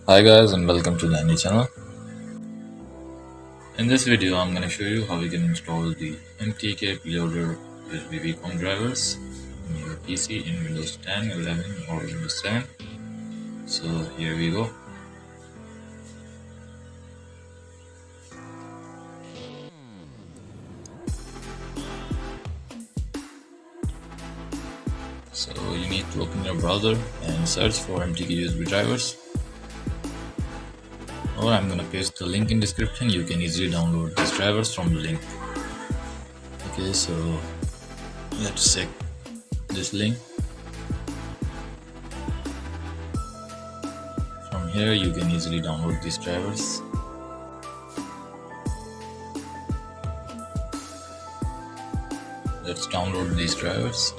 Hi guys and welcome to the new channel. In this video I'm going to show you how you can install the MTK Preloader with Vcom drivers in your PC in Windows 10, 11 or Windows 7. So here we go. So you need to open your browser and search for MTK USB drivers. Or I'm going to paste the link in description. You can easily download these drivers from the link. Okay, so let's check this link. From here you can easily download these drivers. Let's download these drivers.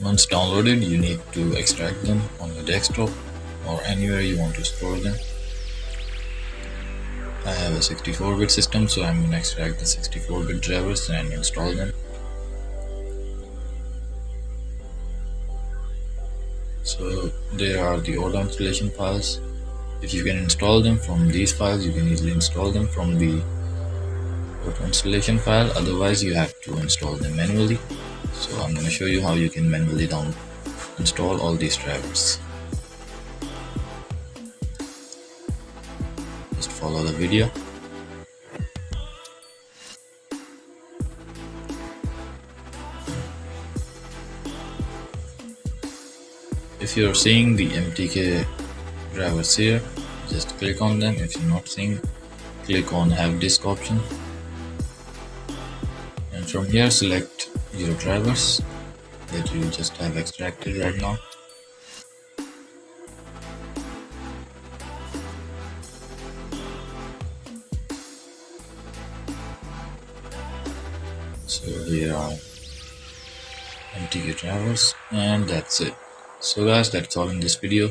Once downloaded, you need to extract them on your desktop or anywhere you want to store them. I have a 64-bit system, so I'm going to extract the 64-bit drivers and install them. So there are the auto installation files. If you can install them from these files, you can easily install them from the auto installation file. Otherwise, you have to install them manually. So I'm going to show you how you can manually install all these drivers. Just follow the video. If you're seeing the MTK drivers here, just click on them. If you're not seeing, click on have disk option, and from here select your drivers that you just have extracted right now. So here are MTK drivers, and that's it. So guys, that's all in this video.